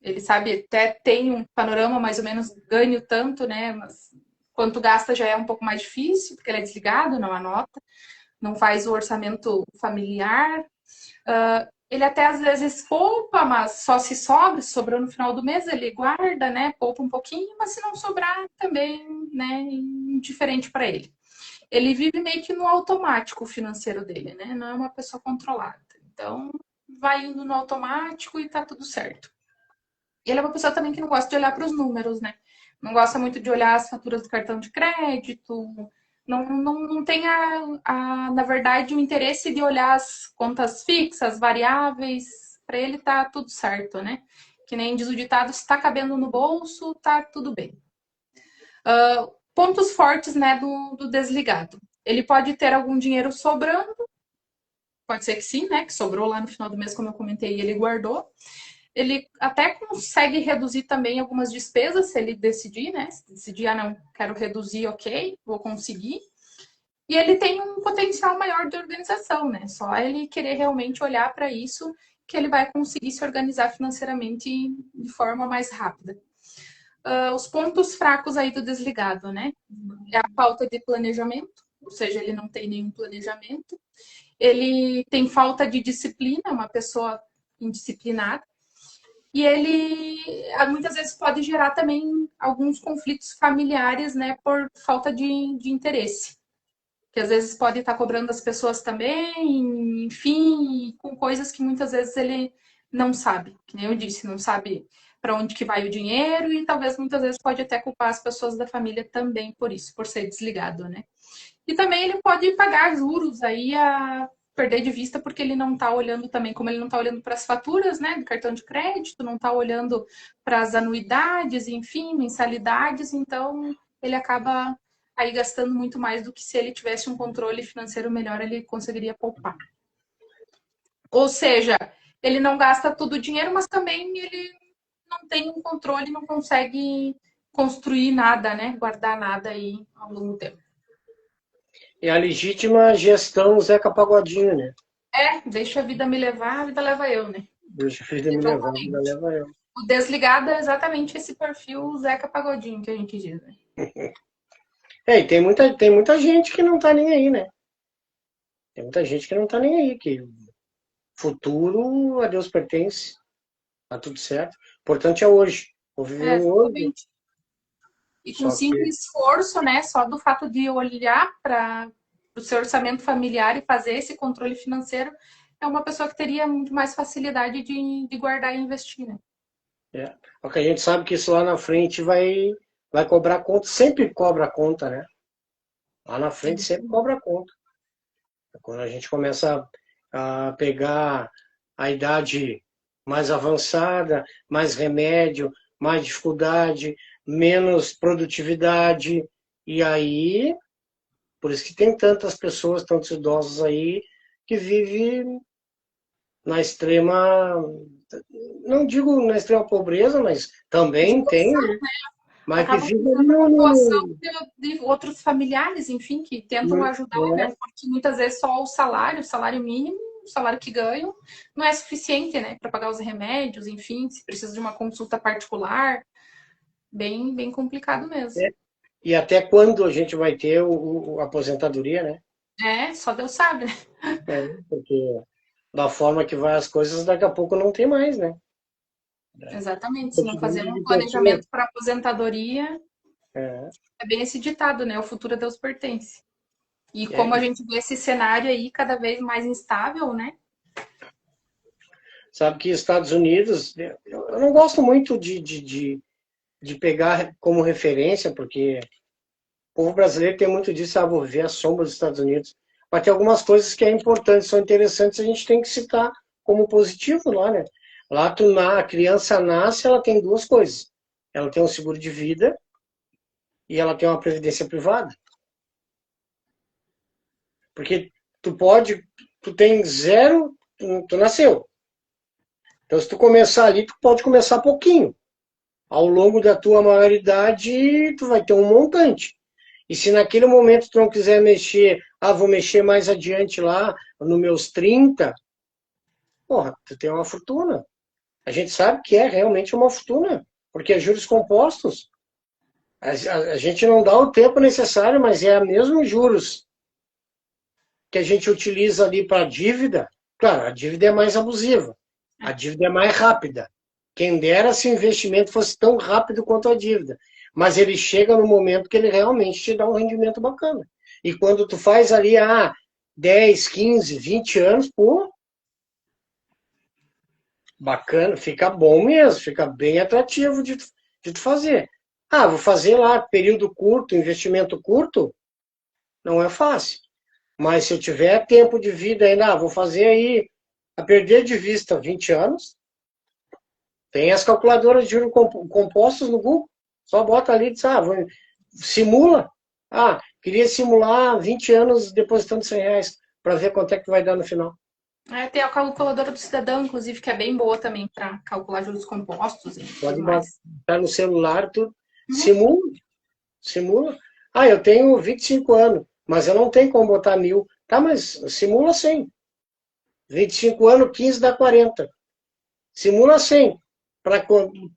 Ele sabe, até tem um panorama mais ou menos, ganho tanto, né? Mas quanto gasta já é um pouco mais difícil, porque ele é desligado, não anota, não faz o orçamento familiar. Ele até às vezes poupa, mas só se sobra, se sobrou no final do mês, ele guarda, né? Poupa um pouquinho, mas se não sobrar, também, né? Indiferente para ele. Ele vive meio que no automático financeiro dele, né? Não é uma pessoa controlada. Então, vai indo no automático e tá tudo certo. Ele é uma pessoa também que não gosta de olhar para os números, né? Não gosta muito de olhar as faturas do cartão de crédito, não tem, na verdade, o interesse de olhar as contas fixas, variáveis. Para ele tá tudo certo, né? Que nem diz o ditado, se está cabendo no bolso, tá tudo bem. Pontos fortes, né, do desligado. Ele pode ter algum dinheiro sobrando, pode ser que sim, né? Que sobrou lá no final do mês, como eu comentei, e ele guardou. Ele até consegue reduzir também algumas despesas, se ele decidir, né? Se decidir, não, quero reduzir, ok, vou conseguir. E ele tem um potencial maior de organização, né? Só ele querer realmente olhar para isso que ele vai conseguir se organizar financeiramente de forma mais rápida. Os pontos fracos aí do desligado, né? É a falta de planejamento, ou seja, ele não tem nenhum planejamento. Ele tem falta de disciplina, uma pessoa indisciplinada. E ele muitas vezes pode gerar também alguns conflitos familiares, né, por falta de interesse. Que às vezes pode estar cobrando as pessoas também, enfim, com coisas que muitas vezes ele não sabe. Que nem eu disse, não sabe para onde que vai o dinheiro e talvez muitas vezes pode até culpar as pessoas da família também por isso, por ser desligado, né? E também ele pode pagar juros aí a perder de vista porque ele não está olhando também, como ele não está olhando para as faturas, né, do cartão de crédito, não está olhando para as anuidades, enfim, mensalidades, então ele acaba aí gastando muito mais do que se ele tivesse um controle financeiro melhor, ele conseguiria poupar. Ou seja, ele não gasta todo o dinheiro, mas também ele não tem um controle, não consegue construir nada, né, guardar nada aí ao longo do tempo. É a legítima gestão Zeca Pagodinho, né? Deixa a vida me levar, a vida leva eu, né? Deixa a vida me levar, a vida leva eu. O desligado é exatamente esse perfil Zeca Pagodinho que a gente diz, né? E tem muita gente que não tá nem aí, né? Tem muita gente que não tá nem aí, que futuro a Deus pertence, tá tudo certo. O importante é hoje. Vou viver o hoje. E com simples esforço, né? Só do fato de olhar para o seu orçamento familiar e fazer esse controle financeiro, é uma pessoa que teria muito mais facilidade de guardar e investir, né? Porque a gente sabe que isso lá na frente vai cobrar conta, sempre cobra conta, né? Lá na frente sempre cobra conta. Quando a gente começa a pegar a idade mais avançada, mais remédio, mais dificuldade, menos produtividade, e aí, por isso que tem tantas pessoas, tantos idosos aí, que vivem na extrema, não digo na extrema pobreza, mas também tem, né? Mas que Acabam vivem ali ficando na doação no, de outros familiares, enfim, que tentam ajudar, né? Porque muitas vezes só o salário mínimo, o salário que ganham, não é suficiente, né? Para pagar os remédios, enfim, se precisa de uma consulta particular, bem complicado mesmo. e até quando a gente vai ter a aposentadoria, né? É, só Deus sabe, né? É, porque da forma que vai as coisas, daqui a pouco não tem mais, né? Exatamente. Se não fazer Quantidade um de pessoas. planejamento para aposentadoria, É, é bem esse ditado, né? O futuro a Deus pertence. E como a é. gente vê esse cenário aí cada vez mais instável, né? Sabe que Estados Unidos, eu não gosto muito de pegar como referência, porque o povo brasileiro tem muito disso, ah, vou ver a sombra dos Estados Unidos. Mas tem algumas coisas que é importante, são interessantes, a gente tem que citar como positivo lá, né? Lá a criança nasce, ela tem duas coisas. Ela tem um seguro de vida e ela tem uma previdência privada. Porque tu tem zero, tu nasceu. Então, se tu começar ali, tu pode começar pouquinho. Ao longo da tua maioridade, tu vai ter um montante. E se naquele momento tu não quiser mexer, vou mexer mais adiante lá, nos meus 30, porra, tu tem uma fortuna. A gente sabe que é realmente uma fortuna, porque é juros compostos. A gente não dá o tempo necessário, mas é a mesmos juros que a gente utiliza ali para a dívida. Claro, a dívida é mais abusiva, a dívida é mais rápida. Quem dera se o investimento fosse tão rápido quanto a dívida. Mas ele chega no momento que ele realmente te dá um rendimento bacana. E quando tu faz ali 10, 15, 20 anos, pô, bacana, fica bom mesmo, fica bem atrativo de tu fazer. Vou fazer lá período curto, investimento curto, não é fácil. Mas se eu tiver tempo de vida ainda, vou fazer aí, a perder de vista 20 anos, tem as calculadoras de juros compostos no Google. Só bota ali e diz, simula. Queria simular 20 anos depositando R$ 100 para ver quanto é que vai dar no final. Tem a calculadora do cidadão, inclusive, que é bem boa também para calcular juros compostos e Pode tudo mais. botar no celular, tu Uhum. simula. Simula. Eu tenho 25 anos, mas eu não tenho como botar 1.000. Tá, mas simula 100. 25 anos, 15 dá 40. Simula 100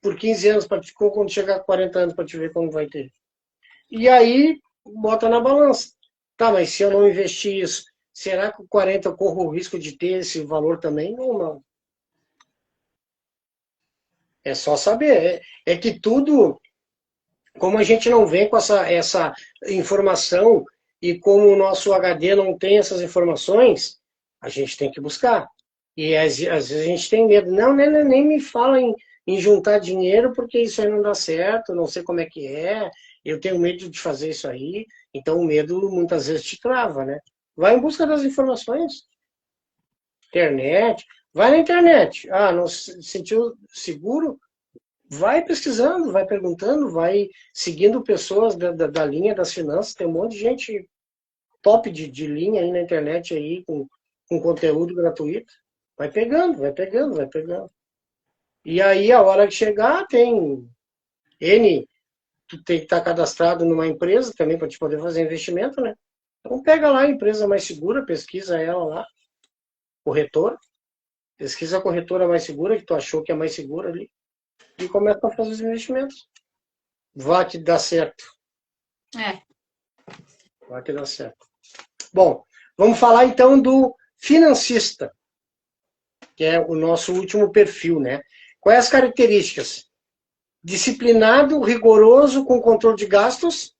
por 15 anos, para quando chegar a 40 anos, para te ver como vai ter. E aí, bota na balança. Tá, mas se eu não investir isso, será que o 40 eu corro o risco de ter esse valor também ou não? É só saber. É que tudo, como a gente não vem com essa informação e como o nosso HD não tem essas informações, a gente tem que buscar. E às vezes a gente tem medo. Não, nem me fala em juntar dinheiro, porque isso aí não dá certo, não sei como é que é, eu tenho medo de fazer isso aí. Então o medo muitas vezes te trava, né? Vai em busca das informações. Internet. Vai na internet. Não se sentiu seguro? Vai pesquisando, vai perguntando, vai seguindo pessoas da linha das finanças. Tem um monte de gente top de linha aí na internet aí com conteúdo gratuito. Vai pegando, vai pegando, vai pegando. E aí, a hora que chegar, tem tu tem que estar cadastrado numa empresa também para te poder fazer investimento, né? Então pega lá a empresa mais segura, pesquisa ela lá, corretora, pesquisa a corretora mais segura, que tu achou que é mais segura ali, e começa a fazer os investimentos. Vai que dá certo. É. Vai que dá certo. Bom, vamos falar então do financista, que é o nosso último perfil, né? Quais as características? Disciplinado, rigoroso, com controle de gastos.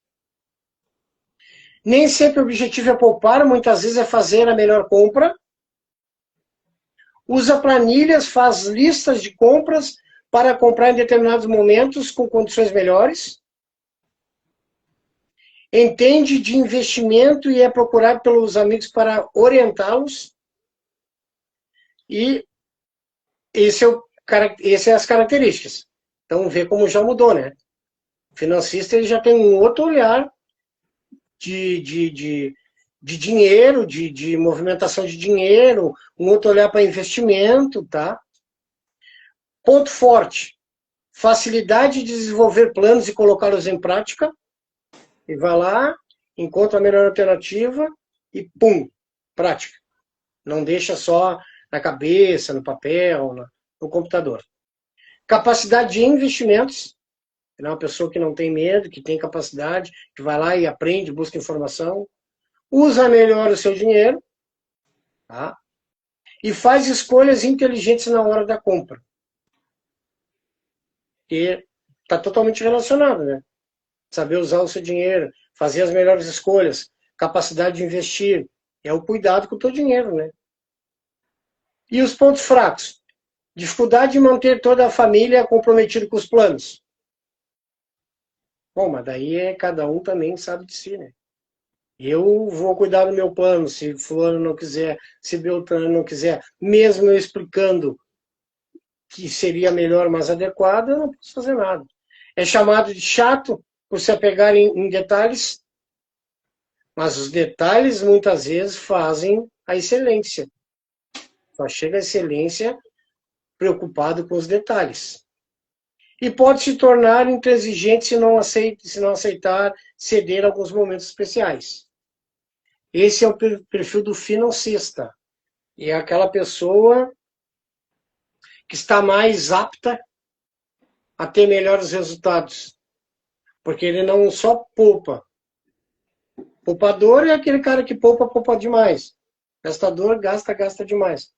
Nem sempre o objetivo é poupar, muitas vezes é fazer a melhor compra. Usa planilhas, faz listas de compras para comprar em determinados momentos com condições melhores. Entende de investimento e é procurado pelos amigos para orientá-los. E esse é as características. Então, vê como já mudou, né? O financista ele já tem um outro olhar de dinheiro, de movimentação de dinheiro, um outro olhar para investimento, tá? Ponto forte, facilidade de desenvolver planos e colocá-los em prática, e vai lá, encontra a melhor alternativa e pum, prática. Não deixa só na cabeça, no papel, no computador. Capacidade de investimentos, é uma pessoa que não tem medo, que tem capacidade, que vai lá e aprende, busca informação, usa melhor o seu dinheiro, tá? E faz escolhas inteligentes na hora da compra. E está totalmente relacionado, né? Saber usar o seu dinheiro, fazer as melhores escolhas, capacidade de investir, é o cuidado com o teu dinheiro, né? E os pontos fracos? Dificuldade de manter toda a família comprometida com os planos. Bom, mas daí cada um também sabe de si, né? Eu vou cuidar do meu plano, se fulano não quiser, se Beltrano não quiser, mesmo eu explicando que seria melhor, mais adequado, eu não posso fazer nada. É chamado de chato por se apegar em detalhes, mas os detalhes muitas vezes fazem a excelência. Só chega a excelência preocupado com os detalhes. E pode se tornar intransigente se não aceitar ceder em alguns momentos especiais. Esse é o perfil do financista. E é aquela pessoa que está mais apta a ter melhores resultados. Porque ele não só poupa. Poupador é aquele cara que poupa demais. Gastador, gasta demais.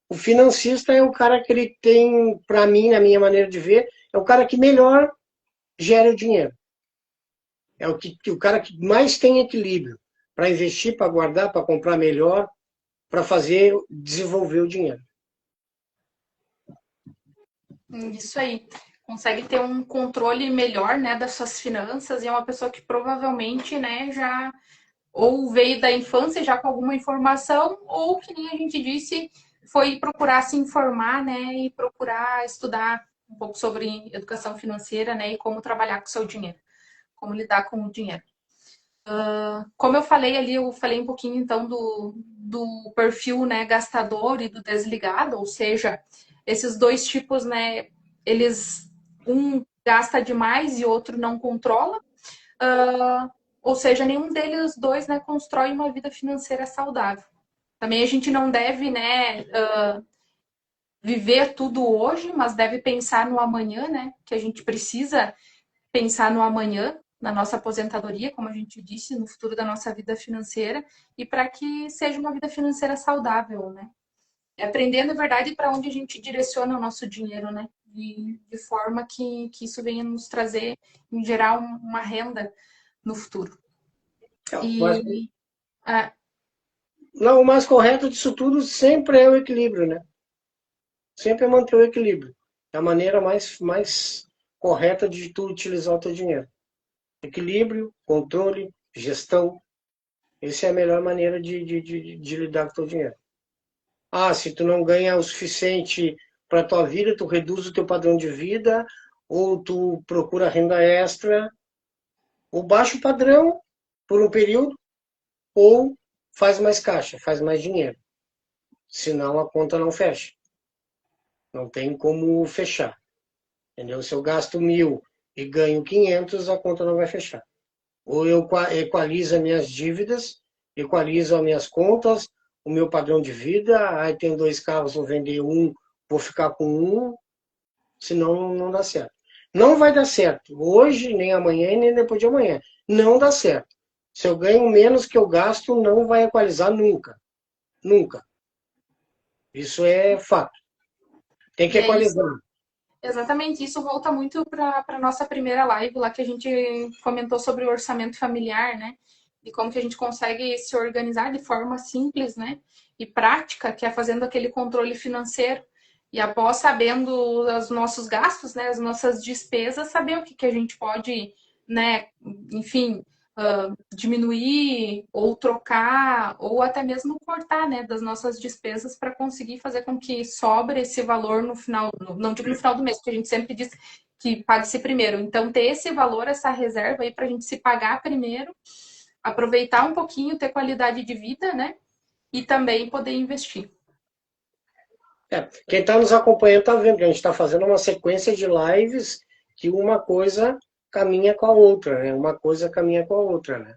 O financista é o cara que ele tem, para mim, na minha maneira de ver, é o cara que melhor gera o dinheiro. É o cara que mais tem equilíbrio para investir, para guardar, para comprar melhor, para fazer, desenvolver o dinheiro. Isso aí. Consegue ter um controle melhor, né, das suas finanças e é uma pessoa que provavelmente, né, já ou veio da infância já com alguma informação ou, que nem a gente disse, foi procurar se informar, né, e procurar estudar um pouco sobre educação financeira, né, e como trabalhar com o seu dinheiro, como lidar com o dinheiro. Como eu falei ali, eu falei um pouquinho então do perfil, né, gastador e do desligado, ou seja, esses dois tipos, né, eles, um gasta demais e outro não controla, ou seja, nenhum deles dois, né, constrói uma vida financeira saudável. Também a gente não deve, né, viver tudo hoje, mas deve pensar no amanhã, né, que a gente precisa pensar no amanhã, na nossa aposentadoria, como a gente disse, no futuro da nossa vida financeira, e para que seja uma vida financeira saudável, né? É aprender, na verdade, para onde a gente direciona o nosso dinheiro, né? De forma que isso venha nos trazer, em geral, uma renda no futuro. E, não, o mais correto disso tudo sempre é o equilíbrio, né? Sempre é manter o equilíbrio. É a maneira mais correta de tu utilizar o teu dinheiro. Equilíbrio, controle, gestão. Essa é a melhor maneira de lidar com o teu dinheiro. Ah, se tu não ganha o suficiente para a tua vida, tu reduz o teu padrão de vida, ou tu procura renda extra, ou baixa o padrão por um período, ou faz mais caixa, faz mais dinheiro. Senão a conta não fecha. Não tem como fechar. Entendeu? Se eu gasto 1.000 e ganho 500, a conta não vai fechar. Ou eu equalizo as minhas dívidas, equalizo as minhas contas, o meu padrão de vida, aí tenho 2 carros, vou vender um, vou ficar com um, senão não dá certo. Não vai dar certo, hoje, nem amanhã, nem depois de amanhã. Não dá certo. Se eu ganho menos que eu gasto, não vai equalizar nunca. Nunca. Isso é fato. Tem que equalizar. Exatamente, isso volta muito para a nossa primeira live lá que a gente comentou sobre o orçamento familiar, né? E como que a gente consegue se organizar de forma simples, né? E prática, que é fazendo aquele controle financeiro. E após sabendo os nossos gastos, né? As nossas despesas, saber o que, que a gente pode, né? Enfim, diminuir ou trocar ou até mesmo cortar, né, das nossas despesas para conseguir fazer com que sobre esse valor no final, não digo no final do mês, porque a gente sempre diz que pague-se primeiro. Então, ter esse valor, essa reserva aí para a gente se pagar primeiro, aproveitar um pouquinho, ter qualidade de vida, né? E também poder investir. Quem está nos acompanhando está vendo que a gente está fazendo uma sequência de lives que uma coisa caminha com a outra, né? Uma coisa caminha com a outra, né?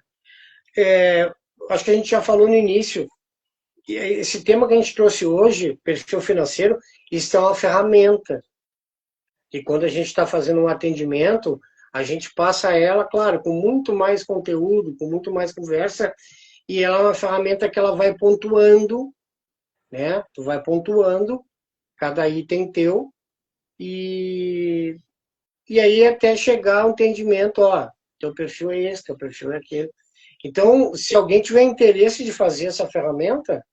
Acho que a gente já falou no início, esse tema que a gente trouxe hoje, perfil financeiro, isso é uma ferramenta. E quando a gente está fazendo um atendimento, a gente passa ela, claro, com muito mais conteúdo, com muito mais conversa, e ela é uma ferramenta que ela vai pontuando, né? Tu vai pontuando cada item teu e aí até chegar ao entendimento, ó, teu perfil é esse, teu perfil é aquele. Então, se alguém tiver interesse de fazer essa ferramenta,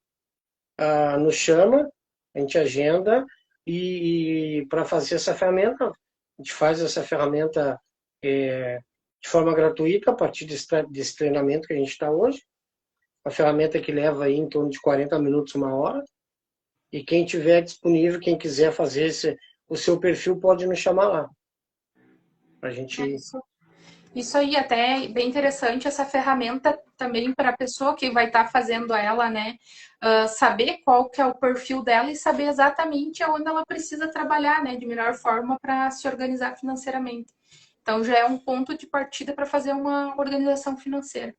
nos chama, a gente agenda e para fazer essa ferramenta, a gente faz essa ferramenta de forma gratuita a partir desse treinamento que a gente está hoje. Uma ferramenta que leva aí em torno de 40 minutos, uma hora. E quem tiver disponível, quem quiser fazer o seu perfil, pode nos chamar lá. A gente... Isso aí, até bem interessante essa ferramenta também para a pessoa que vai estar fazendo ela, né? Saber qual que é o perfil dela e saber exatamente aonde ela precisa trabalhar, né? De melhor forma para se organizar financeiramente. Então já é um ponto de partida para fazer uma organização financeira.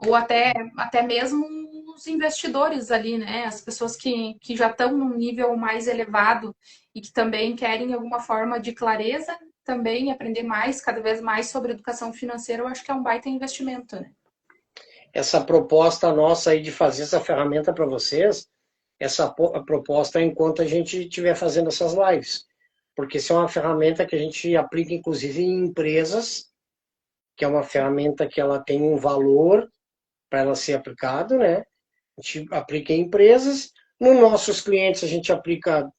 Ou até mesmo os investidores ali, né? As pessoas que já estão num nível mais elevado e que também querem alguma forma de clareza, também aprender mais, cada vez mais sobre educação financeira, eu acho que é um baita investimento, né? Essa proposta nossa aí de fazer essa ferramenta para vocês, essa proposta é enquanto a gente estiver fazendo essas lives. Porque isso é uma ferramenta que a gente aplica, inclusive, em empresas, que é uma ferramenta que ela tem um valor para ela ser aplicado, né? A gente aplica em empresas, nos nossos clientes a gente aplica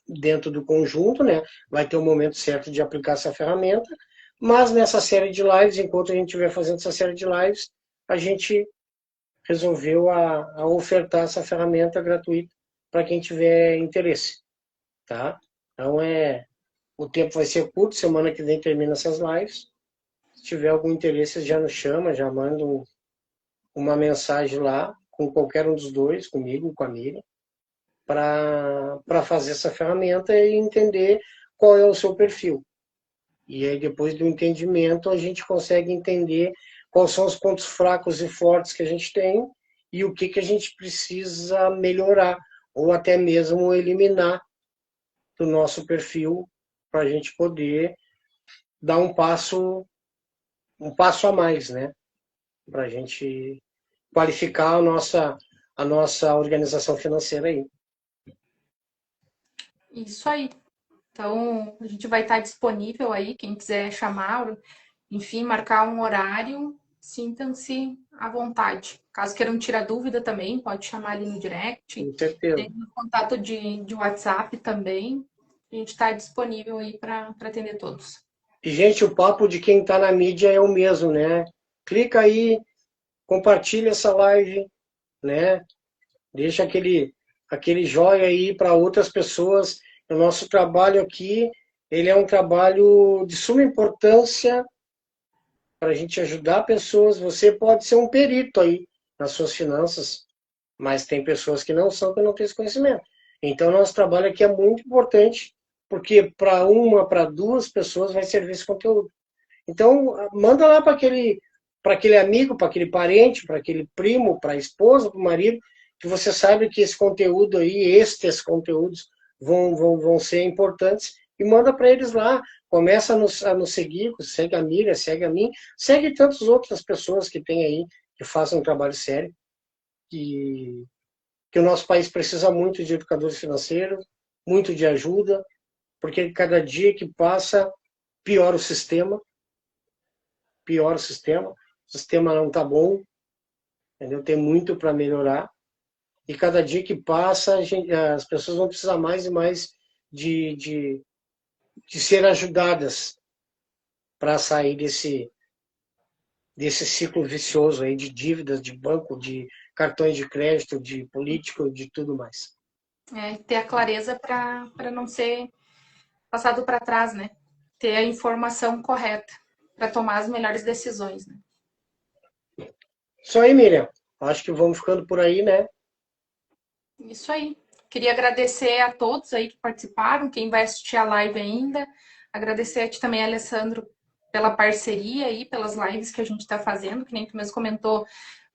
dentro do conjunto, né? Vai ter o momento certo de aplicar essa ferramenta, mas nessa série de lives, enquanto a gente estiver fazendo essa série de lives, a gente resolveu a ofertar essa ferramenta gratuita para quem tiver interesse, tá? Então o tempo vai ser curto, semana que vem termina essas lives. Se tiver algum interesse, já nos chama, já manda uma mensagem lá com qualquer um dos dois, comigo, com a Miriam, para fazer essa ferramenta e entender qual é o seu perfil. E aí, depois do entendimento, a gente consegue entender quais são os pontos fracos e fortes que a gente tem e o que a gente precisa melhorar ou até mesmo eliminar do nosso perfil para a gente poder dar um passo a mais, né? Para a gente qualificar a nossa organização financeira aí. Isso aí. Então, a gente vai estar disponível aí, quem quiser chamar, enfim, marcar um horário, sintam-se à vontade. Caso queiram tirar dúvida também, pode chamar ali no direct. Com certeza. Tem o contato de WhatsApp também. A gente está disponível aí para atender todos. E, gente, o papo de quem está na mídia é o mesmo, né? Clica aí, compartilha essa live, né? Deixa aquele joia aí para outras pessoas. O nosso trabalho aqui, ele é um trabalho de suma importância para a gente ajudar pessoas. Você pode ser um perito aí nas suas finanças, mas tem pessoas que não são, que não têm esse conhecimento. Então, nosso trabalho aqui é muito importante, porque para uma, para duas pessoas vai servir esse conteúdo. Então, manda lá para aquele amigo, para aquele parente, para aquele primo, para a esposa, para o marido, que você sabe que esse conteúdo aí, estes conteúdos vão ser importantes, e manda para eles lá. Começa a nos seguir, segue a Miriam, segue a mim, segue tantas outras pessoas que tem aí, que façam um trabalho sério, que o nosso país precisa muito de educadores financeiros, muito de ajuda, porque cada dia que passa, piora o sistema, o sistema não está bom, entendeu? Tem muito para melhorar, e cada dia que passa, as pessoas vão precisar mais e mais de ser ajudadas para sair desse ciclo vicioso aí de dívidas, de banco, de cartões de crédito, de político, de tudo mais. Ter a clareza para não ser passado para trás, né? Ter a informação correta para tomar as melhores decisões, né? Isso aí, Miriam. Acho que vamos ficando por aí, né? Isso aí. Queria agradecer a todos aí que participaram, quem vai assistir a live ainda. Agradecer a ti também, Alessandro, pela parceria aí, pelas lives que a gente está fazendo, que nem tu mesmo comentou,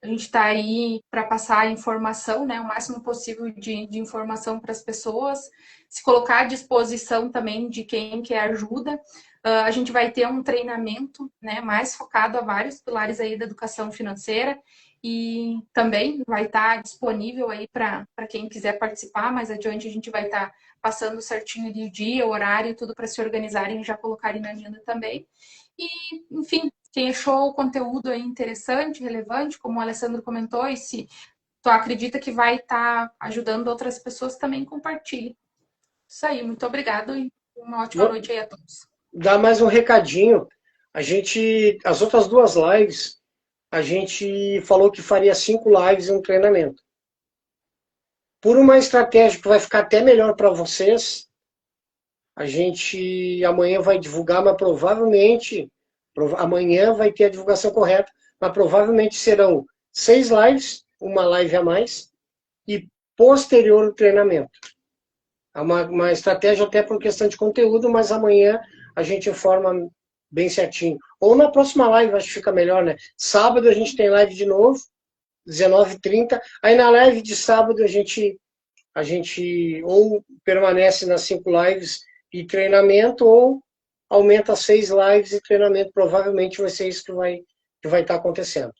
a gente está aí para passar a informação, né, o máximo possível de informação para as pessoas, se colocar à disposição também de quem quer ajuda. A gente vai ter um treinamento, né, mais focado a vários pilares aí da educação financeira e também vai estar disponível aí para quem quiser participar. Mais adiante a gente vai estar passando certinho de dia, horário, tudo para se organizarem e já colocarem na agenda também. E, enfim, quem achou o conteúdo aí interessante, relevante, como o Alessandro comentou, e se tu acredita que vai estar ajudando outras pessoas, também compartilhe. Isso aí, muito obrigado e uma ótima noite aí a todos. Dá mais um recadinho. As outras 2 lives, a gente falou que faria 5 lives e um treinamento. Por uma estratégia que vai ficar até melhor para vocês, a gente amanhã vai divulgar, mas provavelmente amanhã vai ter a divulgação correta, mas provavelmente serão 6 lives, uma live a mais, e posterior o treinamento. É uma estratégia até por questão de conteúdo, mas amanhã a gente informa bem certinho. Ou na próxima live, acho que fica melhor, né? Sábado a gente tem live de novo, 19h30. Aí na live de sábado a gente ou permanece nas 5 lives e treinamento, ou aumenta as 6 lives e treinamento. Provavelmente vai ser isso que vai estar acontecendo.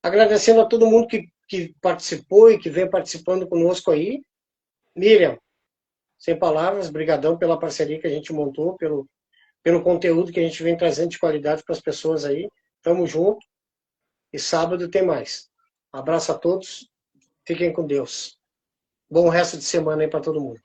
Agradecendo a todo mundo que participou e que vem participando conosco aí. Miriam, sem palavras, brigadão pela parceria que a gente montou, pelo conteúdo que a gente vem trazendo de qualidade para as pessoas aí. Tamo junto. E sábado tem mais. Abraço a todos. Fiquem com Deus. Bom resto de semana aí para todo mundo.